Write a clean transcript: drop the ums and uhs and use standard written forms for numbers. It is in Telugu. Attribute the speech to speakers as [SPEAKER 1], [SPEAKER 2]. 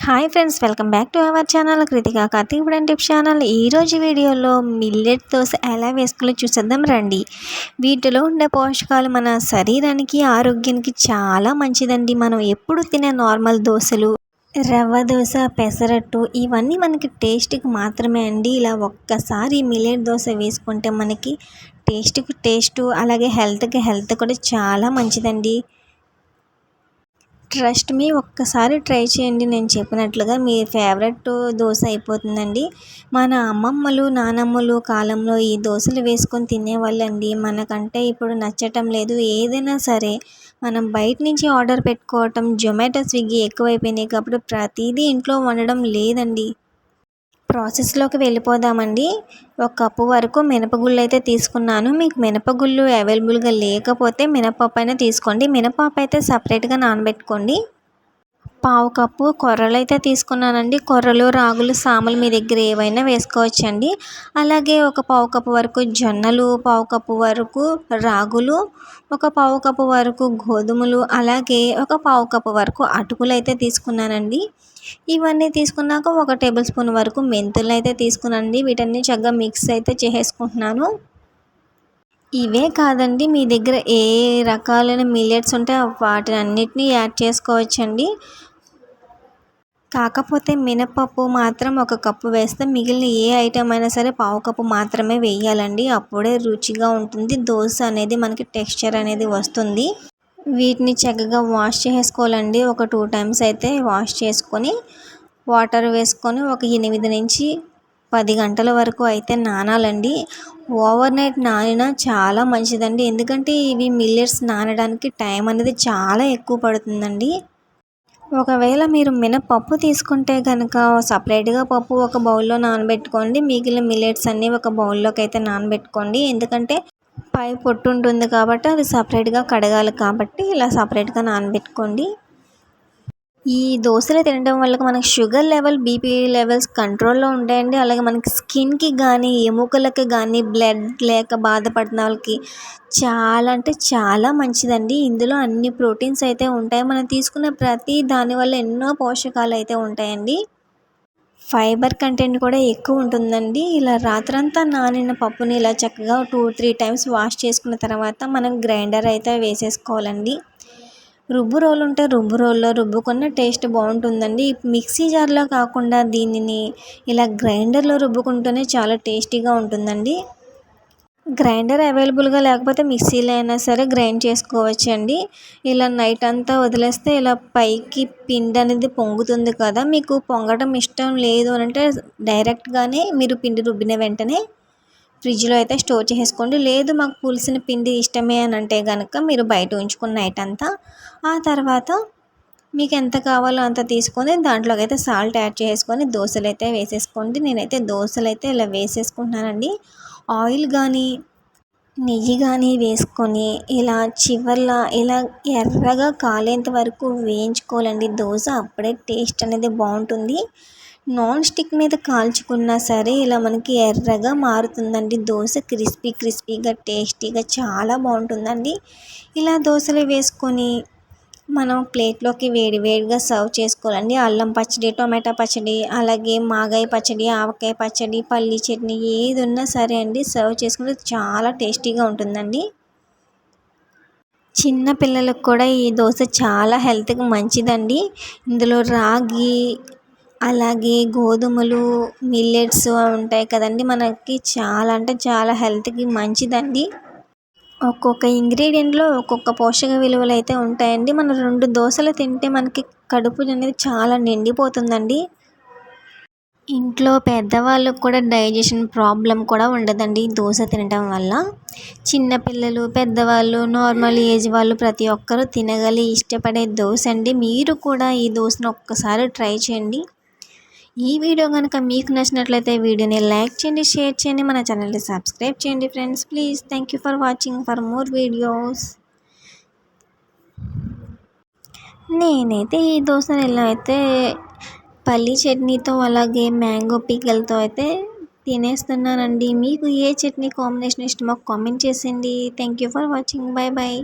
[SPEAKER 1] Hi friends, welcome back to our channel Krittika Karthik food and tips channel. ఈరోజు వీడియోలో మిల్లెట్ దోశ ఎలా వేసుకోవాలో చూసేద్దాం రండి. వీటిలో ఉండే పోషకాలు మన శరీరానికి ఆరోగ్యానికి చాలా మంచిదండి. మనం ఎప్పుడు తినే నార్మల్ దోశలు, రవ్వ దోశ, పెసరట్టు ఇవన్నీ మనకి టేస్ట్కి మాత్రమే అండి. ఇలా ఒక్కసారి మిల్లెట్ దోశ వేసుకుంటే మనకి టేస్ట్కి టేస్ట్, అలాగే హెల్త్కి హెల్త్ కూడా చాలా మంచిదండి. ట్రస్ట్ మీ, ఒక్కసారి ట్రై చేయండి. నేను చెప్పినట్లుగా మీ ఫేవరెట్ దోశ అయిపోతుందండి. మన అమ్మమ్మలు నానమ్మలు కాలంలో ఈ దోశలు వేసుకొని తినేవాళ్ళండి. మనకంటే ఇప్పుడు నచ్చటం లేదు. ఏదైనా సరే మనం బయట నుంచి ఆర్డర్ పెట్టుకోవటం, జొమాటో, స్విగ్గీ ఎక్కువైపోయినాయి కాబట్టి ప్రతిదీ ఇంట్లో వండడం లేదండి. ప్రాసెస్లోకి వెళ్ళిపోదామండి. ఒక కప్పు వరకు మినపగుళ్ళు అయితే తీసుకున్నాను. మీకు మినపగుళ్ళు అవైలబుల్గా లేకపోతే మినపప్పు అయినా తీసుకోండి. మినపప్పు అయితే సపరేట్గా నానబెట్టుకోండి. పావు కప్పు కొర్రలు అయితే తీసుకున్నానండి. కొర్రలు, రాగులు, సామలు మీ దగ్గర ఏవైనా వేసుకోవచ్చండి. అలాగే ఒక పావు కప్పు వరకు జొన్నలు, పావు కప్పు వరకు రాగులు, ఒక పావు కప్పు వరకు గోధుమలు, అలాగే ఒక పావు కప్పు వరకు అటుకులు అయితే తీసుకున్నానండి. ఇవన్నీ తీసుకున్నాక ఒక టేబుల్ స్పూన్ వరకు మెంతులు అయితే తీసుకున్నానండి. వీటన్ని చక్కగా మిక్స్ అయితే చేసేసుకుంటున్నాను. ఇవే కాదండి, మీ దగ్గర ఏ రకాలైన మిల్లెట్స్ ఉంటే వాటిని అన్నిటినీ యాడ్ చేసుకోవచ్చండి. కాకపోతే మినపప్పు మాత్రం ఒక కప్పు వేస్తే మిగిలిన ఏ ఐటెం అయినా సరే పావు కప్పు మాత్రమే వేయాలండి. అప్పుడే రుచిగా ఉంటుంది. దోశ అనేది మనకి టెక్స్చర్ అనేది వస్తుంది. వీటిని చక్కగా వాష్ చేసుకోవాలండి. ఒక 2 టైమ్స్ అయితే వాష్ చేసుకొని వాటర్ వేసుకొని ఒక 8 నుంచి 10 గంటల వరకు అయితే నానాలండి. ఓవర్ నైట్ నానినా చాలా మంచిదండి. ఎందుకంటే ఇవి మిల్లెట్స్ నానడానికి టైం అనేది చాలా ఎక్కువ పడుతుందండి. ఒకవేళ మీరు మినపప్పు తీసుకుంటే కనుక సపరేట్గా పప్పు ఒక బౌల్లో నానబెట్టుకోండి. మిగిలిన మిల్లెట్స్ అన్నీ ఒక బౌల్లోకి అయితే నానబెట్టుకోండి. ఎందుకంటే పై పొట్టు ఉంటుంది కాబట్టి అది సపరేట్గా కడగాలి కాబట్టి ఇలా సపరేట్గా నానబెట్టుకోండి. ఈ దోశలు తినడం వల్ల మనకి షుగర్ లెవెల్, బీపీ లెవెల్స్ కంట్రోల్లో ఉంటాయండి. అలాగే మనకి స్కిన్కి కానీ, ఎముకలకి కానీ, బ్లడ్ లేక బాధపడిన వాళ్ళకి చాలా అంటే చాలా మంచిదండి. ఇందులో అన్ని ప్రోటీన్స్ అయితే ఉంటాయి. మనం తీసుకున్న ప్రతి దానివల్ల ఎన్నో పోషకాలు అయితే ఉంటాయండి. ఫైబర్ కంటెంట్ కూడా ఎక్కువ ఉంటుందండి. ఇలా రాత్రంతా నానిన పప్పుని ఇలా చక్కగా 2-3 టైమ్స్ వాష్ చేసుకున్న తర్వాత మనం గ్రైండర్ అయితే వేసేసుకోవాలండి. రుబ్బు రోలు ఉంటే రుబ్బు రోల్లో రుబ్బుకున్న టేస్ట్ బాగుంటుందండి. మిక్సీ జార్లో కాకుండా దీనిని ఇలా గ్రైండర్లో రుబ్బుకుంటూనే చాలా టేస్టీగా ఉంటుందండి. గ్రైండర్ అవైలబుల్గా లేకపోతే మిక్సీలో అయినా సరే గ్రైండ్ చేసుకోవచ్చండి. ఇలా నైట్ అంతా వదిలేస్తే ఇలా పైకి పిండి అనేది పొంగుతుంది కదా. మీకు పొంగడం ఇష్టం లేదు అని అంటే డైరెక్ట్గానే మీరు పిండి రుబ్బిన వెంటనే ఫ్రిడ్జ్లో అయితే స్టోర్ చేసుకోండి. లేదు మాకు పులిసిన పిండి ఇష్టమే అని అంటే కనుక మీరు బయట ఉంచుకున్న నైట్ అంతా, ఆ తర్వాత మీకు ఎంత కావాలో అంత తీసుకొని దాంట్లోకి అయితే సాల్ట్ యాడ్ చేసుకొని దోశలు అయితే వేసేసుకోండి. నేనైతే దోశలు అయితే ఇలా వేసేసుకుంటున్నానండి. ఆయిల్ కానీ నెయ్యి కానీ వేసుకొని ఇలా చివర్లా ఇలా ఎర్రగా కాలేంత వరకు వేయించుకోవాలండి దోశ. అప్పుడే టేస్ట్ అనేది బాగుంటుంది. నాన్ స్టిక్ మీద కాల్చుకున్నా సరే ఇలా మనకి ఎర్రగా మారుతుందండి దోశ. క్రిస్పీగా టేస్టీగా చాలా బాగుంటుందండి. ఇలా దోశలు వేసుకొని మనం ప్లేట్లోకి వేడివేడిగా సర్వ్ చేసుకోవాలండి. అల్లం పచ్చడి, టొమాటో పచ్చడి, అలాగే మాగాయ పచ్చడి, ఆవకాయ పచ్చడి, పల్లి చట్నీ ఏది ఉన్నా సరే అండి సర్వ్ చేసుకుంటే చాలా టేస్టీగా ఉంటుందండి. చిన్న పిల్లలకు కూడా ఈ దోశ చాలా హెల్త్కి మంచిదండి. ఇందులో రాగి, అలాగే గోధుమలు, మిల్లెట్స్ ఉంటాయి కదండి, మనకి చాలా అంటే చాలా హెల్త్కి మంచిదండి. ఒక్కొక్క ఇంగ్రీడియంట్లో ఒక్కొక్క పోషక విలువలు అయితే ఉంటాయండి. మనం 2 దోశలు తింటే మనకి కడుపు అనేది చాలా నిండిపోతుందండి. ఇంట్లో పెద్దవాళ్ళకు కూడా డైజెషన్ ప్రాబ్లం కూడా ఉండదండి ఈ దోశ తినడం వల్ల. చిన్నపిల్లలు, పెద్దవాళ్ళు, నార్మల్ ఏజ్ వాళ్ళు ప్రతి ఒక్కరూ ఇష్టపడే దోశ అండి. మీరు కూడా ఈ దోశను ఒక్కసారి ట్రై చేయండి. ఈ వీడియో కనుక మీకు నచ్చినట్లయితే వీడియోని లైక్ చేయండి, షేర్ చేయండి, మన ఛానల్ని సబ్స్క్రైబ్ చేయండి friends. Please thank you for watching for more videos. నేనైతే ఈ దోశను ఎలా అయితే పల్లి చట్నీతో అలాగే మ్యాంగో పికల్తో అయితే తినేస్తున్నానండి. మీకు ఏ చట్నీ కాంబినేషన్ ఇష్టమో కామెంట్ చేసేయండి. Thank you for watching. Bye bye.